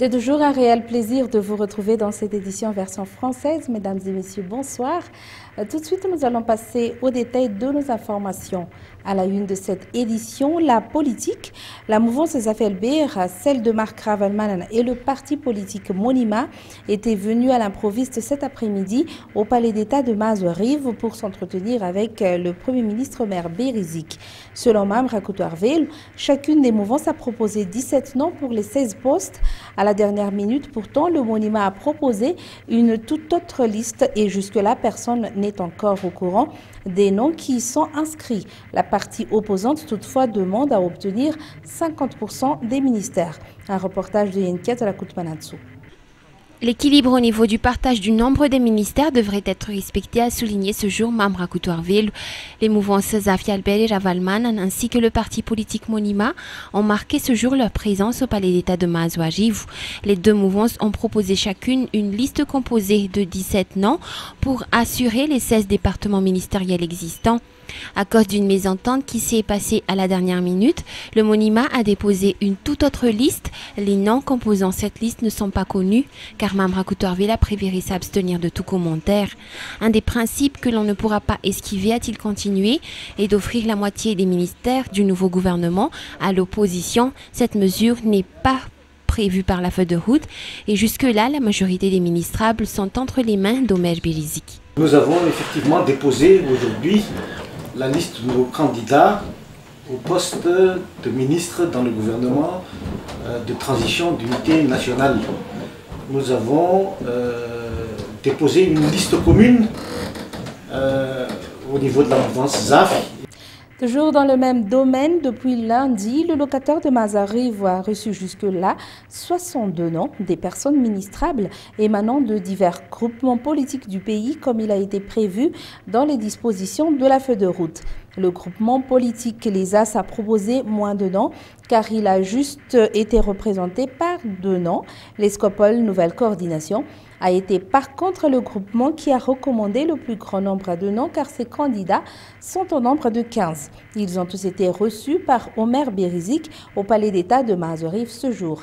C'est toujours un réel plaisir de vous retrouver dans cette édition version française. Mesdames et messieurs, bonsoir. Tout de suite, nous allons passer au détail de nos informations. À la une de cette édition, la politique, la mouvance Zafelbir, celle de Marc Ravalman et le parti politique Monima étaient venus à l'improviste cet après-midi au palais d'État de Mazouarive pour s'entretenir avec le Premier ministre Omer Berizik. Selon Mamra Koutoarvel, chacune des mouvances a proposé 17 noms pour les 16 postes. À la dernière minute, pourtant, le Monima a proposé une toute autre liste et jusque-là, personne n'est encore au courant des noms qui y sont inscrits. La partie opposante, toutefois, demande à obtenir 50% des ministères. Un reportage de Yenkiat à la Koutmanatsou. L'équilibre au niveau du partage du nombre des ministères devrait être respecté, a souligné ce jour Mamra Koutoarvel. Les mouvances Zafelbir et Ravalman ainsi que le parti politique Monima ont marqué ce jour leur présence au palais d'État de Mazouarive. Les deux mouvances ont proposé chacune une liste composée de 17 noms pour assurer les 16 départements ministériels existants. À cause d'une mésentente qui s'est passée à la dernière minute, le Monima a déposé une toute autre liste. Les noms composant cette liste ne sont pas connus, car Mamra Koutoarvel a préféré s'abstenir de tout commentaire. Un des principes que l'on ne pourra pas esquiver, a-t-il continué, est d'offrir la moitié des ministères du nouveau gouvernement à l'opposition. Cette mesure n'est pas prévue par la feuille de route et jusque-là, la majorité des ministrables sont entre les mains d'Omer Berizik. Nous avons effectivement déposé aujourd'hui la liste de nos candidats au poste de ministre dans le gouvernement de transition d'unité nationale. Nous avons déposé une liste commune au niveau de la mouvance ZAF. Toujours dans le même domaine, depuis lundi, le locataire de Mazouarive a reçu jusque-là 62 noms des personnes ministrables émanant de divers groupements politiques du pays, comme il a été prévu dans les dispositions de la feuille de route. Le groupement politique Les As a proposé moins de noms car il a juste été représenté par 2 noms. L'Escopole Nouvelle Coordination a été par contre le groupement qui a recommandé le plus grand nombre de noms car ses candidats sont au nombre de 15. Ils ont tous été reçus par Omer Berizik au palais d'État de Mazouarive ce jour.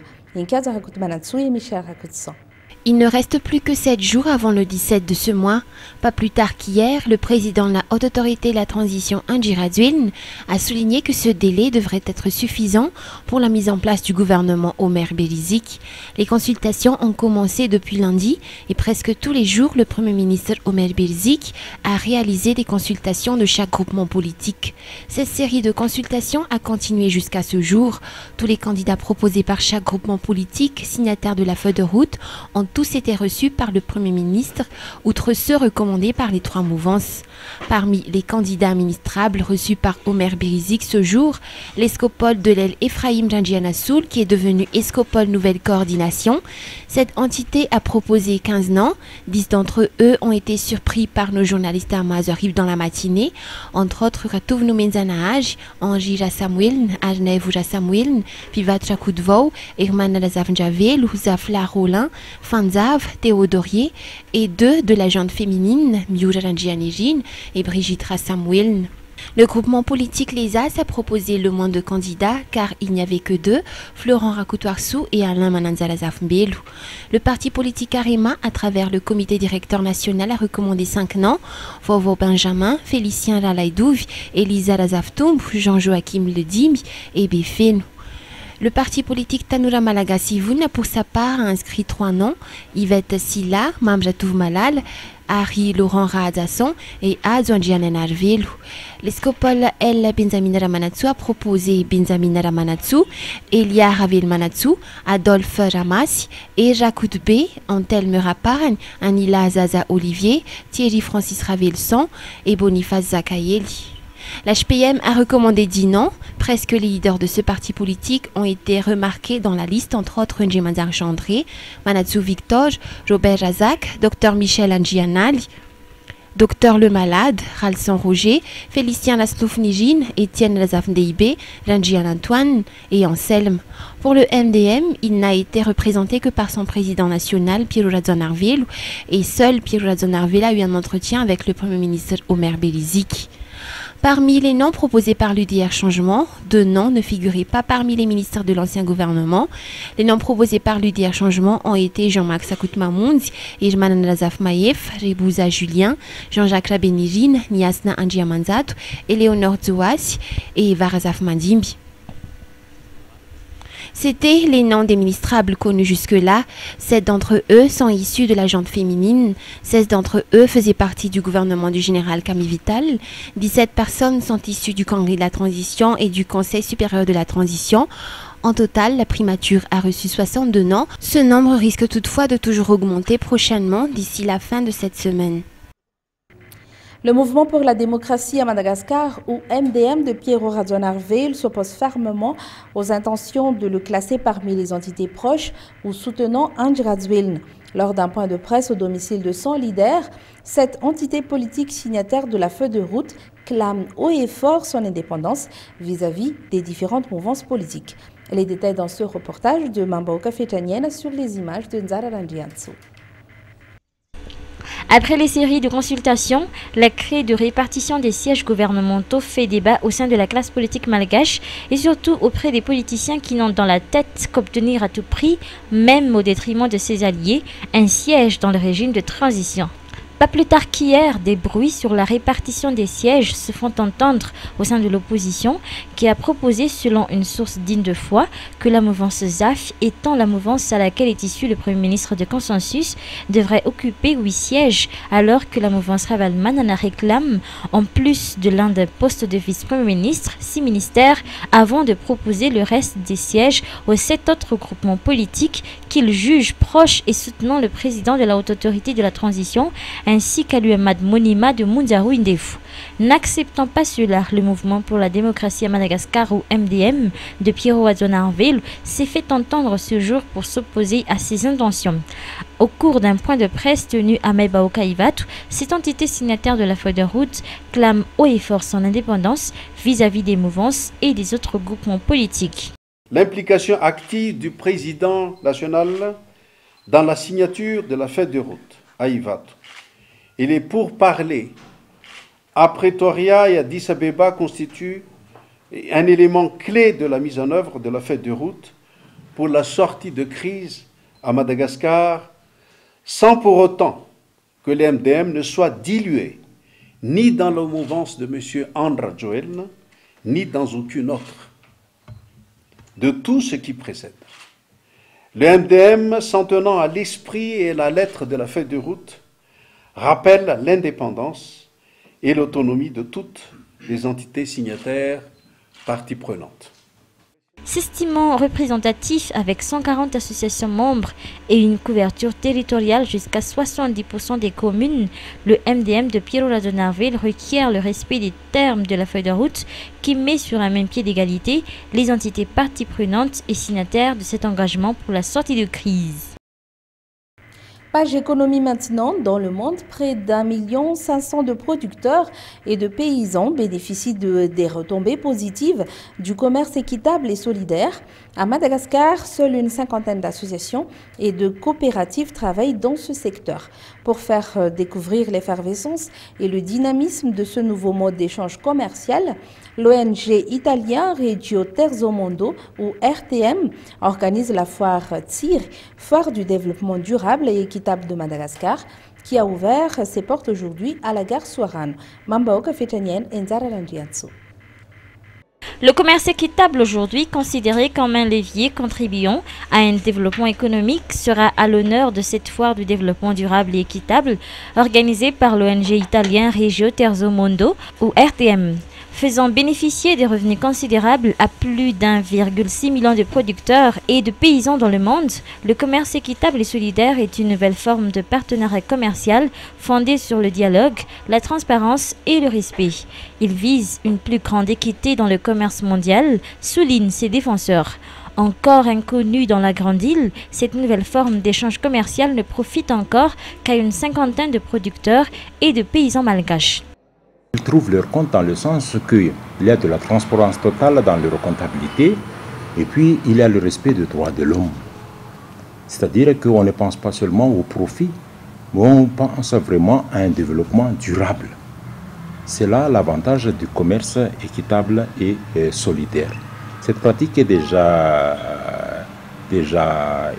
Il ne reste plus que 7 jours avant le 17 de ce mois. Pas plus tard qu'hier, le président de la Haute Autorité de la Transition, Andjira Zwiln, a souligné que ce délai devrait être suffisant pour la mise en place du gouvernement Omer Berizik. Les consultations ont commencé depuis lundi et presque tous les jours, le Premier ministre Omer Berizik a réalisé des consultations de chaque groupement politique. Cette série de consultations a continué jusqu'à ce jour. Tous les candidats proposés par chaque groupement politique, signataires de la feuille de route, ont tous été reçus par le Premier ministre, outre ceux recommandés par les 3 mouvances. Parmi les candidats ministrables reçus par Omer Berizik ce jour, l'Escopole de l'aile Ephraim Janjianassoul, qui est devenu Escopole Nouvelle Coordination. Cette entité a proposé 15 noms. 10 d'entre eux ont été surpris par nos journalistes à Mazouarive dans la matinée. Entre autres, Ratouvnou Menzanaaj, Anjira Samuel, Ajnevouja Samuel, Vivatra Koudvou, Irman Lazavnjavel, Zafla Rolin, Fanzav, Théodorier et 2 de la gente féminine, Miura Ranjianejin et Brigitte Samuel. Le groupement politique Les As a proposé le moins de candidats car il n'y avait que 2, Florent Rakoutoarsou et Alain Mananzalazaf-Mbelou. Le parti politique Arema, à travers le comité directeur national, a recommandé 5 noms, Vovo Benjamin, Félicien Ralaïdouv, Elisa Lazaftoum, Jean-Joachim Ledim et Béfénou. Le parti politique Tanoura Malaga Sivoun a pour sa part inscrit 3 noms, Yvette Silla, Mamjatouf Malal, Harry Laurent Rahadzasson et Adjouanjianen Arvelou. L'escopole El Benjamin Ramanatsou a proposé Benjamin Ramanatsou, Elia Ravel Manatsou, Adolphe Ramassi, Eja Koutbe, Antelme Rapargne, Anila Zaza Olivier, Thierry Francis Ravelson et Boniface Zakayeli. L'HPM a recommandé 10 noms. Presque les leaders de ce parti politique ont été remarqués dans la liste, entre autres Ndjemazar Chandré, Manatsou Victor, Robert Razak, Dr Michel Angianali, Dr Le Malade, Ralson Roger, Félicien Laslouf-Nijin, Étienne Lazafndeibé, Ranjian Antoine et Anselme. Pour le MDM, il n'a été représenté que par son président national, Pierre Razonarville, et seul Pierre Razonarville a eu un entretien avec le Premier ministre Omer Berizik. Parmi les noms proposés par l'UDR Changement, 2 noms ne figuraient pas parmi les ministres de l'ancien gouvernement. Les noms proposés par l'UDR Changement ont été Jean-Marc Sakout Mamoun, Irman Razaf Maïef, Rebouza Julien, Jean-Jacques Labenirine, Niasna Anjiamanzat, Éléonore Zouas et Eva Razaf Mandimbi. C'étaient les noms des ministrables connus jusque-là. 7 d'entre eux sont issus de la gente féminine. 16 d'entre eux faisaient partie du gouvernement du général Camille Vital. 17 personnes sont issues du Congrès de la Transition et du Conseil supérieur de la Transition. En total, la primature a reçu 62 noms. Ce nombre risque toutefois de toujours augmenter prochainement d'ici la fin de cette semaine. Le mouvement pour la démocratie à Madagascar, ou MDM de Piero Radzoanarville, s'oppose fermement aux intentions de le classer parmi les entités proches ou soutenant Andjiradswiln. Lors d'un point de presse au domicile de son leader, cette entité politique signataire de la feuille de route clame haut et fort son indépendance vis-à-vis des différentes mouvances politiques. Les détails dans ce reportage de Mambaoka Fetanienne sur les images de Nzara Randianso. Après les séries de consultations, la clé de répartition des sièges gouvernementaux fait débat au sein de la classe politique malgache et surtout auprès des politiciens qui n'ont dans la tête qu'obtenir à tout prix, même au détriment de ses alliés, un siège dans le régime de transition. Pas plus tard qu'hier, des bruits sur la répartition des sièges se font entendre au sein de l'opposition qui a proposé, selon une source digne de foi, que la mouvance ZAF, étant la mouvance à laquelle est issu le Premier ministre de Consensus, devrait occuper 8 sièges, alors que la mouvance Ravalman en réclame, en plus de l'un des postes de vice-premier ministre, 6 ministères, avant de proposer le reste des sièges aux 7 autres groupements politiques qu'ils jugent proches et soutenant le président de la Haute Autorité de la Transition, ainsi qu'à l'UMAD Monima de Munzaru Indefu. N'acceptant pas cela, le mouvement pour la démocratie à Madagascar, ou MDM, de Piero Radzoanarville s'est fait entendre ce jour pour s'opposer à ses intentions. Au cours d'un point de presse tenu à Maibaoka Ivatu, cette entité signataire de la feuille de route clame haut et fort son indépendance vis-à-vis des mouvances et des autres groupements politiques. L'implication active du président national dans la signature de la feuille de route à Ivatu et les pourparlers à Pretoria et à Addis Abeba constituent un élément clé de la mise en œuvre de la feuille de route pour la sortie de crise à Madagascar, sans pour autant que les MDM ne soient dilués ni dans la mouvance de M. Andjiradswiln, ni dans aucune autre de tout ce qui précède. Le MDM, s'en tenant à l'esprit et à la lettre de la feuille de route, rappelle l'indépendance et l'autonomie de toutes les entités signataires parties prenantes. S'estimant représentatif avec 140 associations membres et une couverture territoriale jusqu'à 70% des communes, le MDM de Piero Radzoanarville requiert le respect des termes de la feuille de route qui met sur un même pied d'égalité les entités parties prenantes et signataires de cet engagement pour la sortie de crise. Page économie maintenant. Dans le monde, près d'1,5 million de producteurs et de paysans bénéficient des retombées positives du commerce équitable et solidaire. À Madagascar, seule une 50aine d'associations et de coopératives travaillent dans ce secteur. Pour faire découvrir l'effervescence et le dynamisme de ce nouveau mode d'échange commercial, l'ONG italien Regio Terzo Mondo, ou RTM, organise la foire TIR, foire du développement durable et équitable de Madagascar, qui a ouvert ses portes aujourd'hui à la gare Soarano. Mambaoka Fetanienne et Nzara Randianso. Le commerce équitable, aujourd'hui considéré comme un levier contribuant à un développement économique, sera à l'honneur de cette foire du développement durable et équitable organisée par l'ONG italien Regio Terzo Mondo, ou RTM. Faisant bénéficier des revenus considérables à plus d'1,6 million de producteurs et de paysans dans le monde, le commerce équitable et solidaire est une nouvelle forme de partenariat commercial fondée sur le dialogue, la transparence et le respect. Il vise une plus grande équité dans le commerce mondial, soulignent ses défenseurs. Encore inconnue dans la grande île, cette nouvelle forme d'échange commercial ne profite encore qu'à une 50aine de producteurs et de paysans malgaches. Ils trouvent leur compte dans le sens qu'il y a de la transparence totale dans leur comptabilité et puis il y a le respect des droits de l'homme. C'est-à-dire qu'on ne pense pas seulement au profit, mais on pense vraiment à un développement durable. C'est là l'avantage du commerce équitable et solidaire. Cette pratique est déjà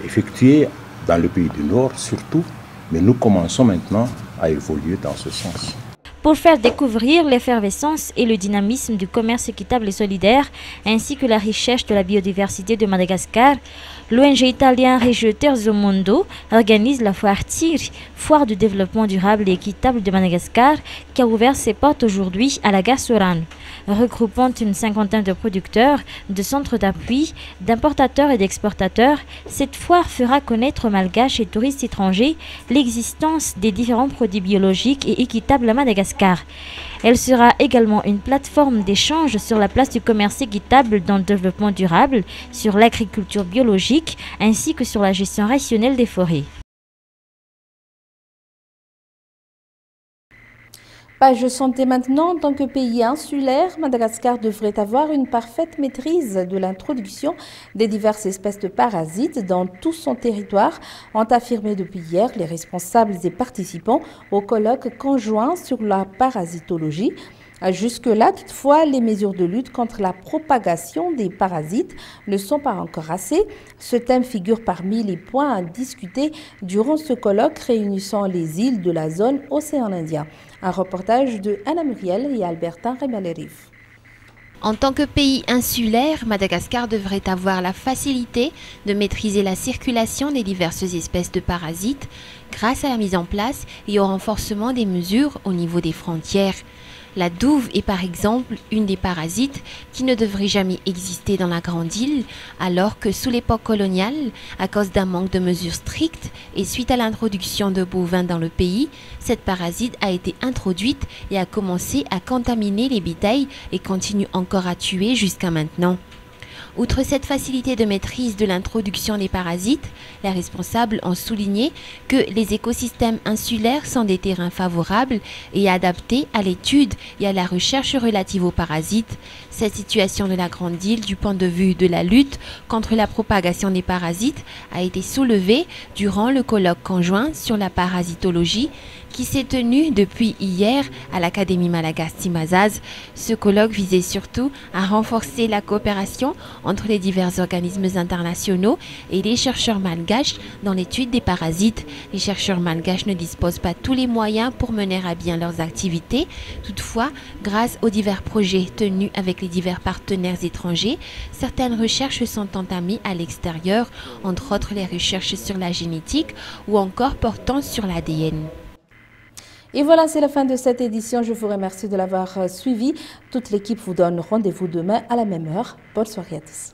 effectuée dans le pays du Nord surtout, mais nous commençons maintenant à évoluer dans ce sens. Pour faire découvrir l'effervescence et le dynamisme du commerce équitable et solidaire, ainsi que la recherche de la biodiversité de Madagascar, l'ONG italien Regio Terzo Mondo organise la foire TIR, foire de développement durable et équitable de Madagascar, qui a ouvert ses portes aujourd'hui à la gare Sorano. Regroupant une cinquantaine de producteurs, de centres d'appui, d'importateurs et d'exportateurs, cette foire fera connaître aux Malgaches et touristes étrangers l'existence des différents produits biologiques et équitables à Madagascar. Elle sera également une plateforme d'échange sur la place du commerce équitable dans le développement durable, sur l'agriculture biologique ainsi que sur la gestion rationnelle des forêts. Page santé maintenant. En tant que pays insulaire, Madagascar devrait avoir une parfaite maîtrise de l'introduction des diverses espèces de parasites dans tout son territoire, ont affirmé depuis hier les responsables et participants au colloque conjoint sur la parasitologie. Jusque-là, toutefois, les mesures de lutte contre la propagation des parasites ne sont pas encore assez. Ce thème figure parmi les points à discuter durant ce colloque réunissant les îles de la zone océan Indien. Un reportage de Anna Muriel et Albertin Remalérif. En tant que pays insulaire, Madagascar devrait avoir la facilité de maîtriser la circulation des diverses espèces de parasites grâce à la mise en place et au renforcement des mesures au niveau des frontières. La douve est par exemple une des parasites qui ne devrait jamais exister dans la grande île, alors que sous l'époque coloniale, à cause d'un manque de mesures strictes et suite à l'introduction de bovins dans le pays, cette parasite a été introduite et a commencé à contaminer les bétails et continue encore à tuer jusqu'à maintenant. Outre cette facilité de maîtrise de l'introduction des parasites, les responsables ont souligné que les écosystèmes insulaires sont des terrains favorables et adaptés à l'étude et à la recherche relative aux parasites. Cette situation de la grande île du point de vue de la lutte contre la propagation des parasites a été soulevée durant le colloque conjoint sur la parasitologie qui s'est tenu depuis hier à l'Académie Malagasy Mazaz. Ce colloque visait surtout à renforcer la coopération entre les divers organismes internationaux et les chercheurs malgaches dans l'étude des parasites. Les chercheurs malgaches ne disposent pas tous les moyens pour mener à bien leurs activités. Toutefois, grâce aux divers projets tenus avec les divers partenaires étrangers, certaines recherches sont entamées à l'extérieur, entre autres les recherches sur la génétique ou encore portant sur l'ADN. Et voilà, c'est la fin de cette édition. Je vous remercie de l'avoir suivi. Toute l'équipe vous donne rendez-vous demain à la même heure. Bonne soirée à tous.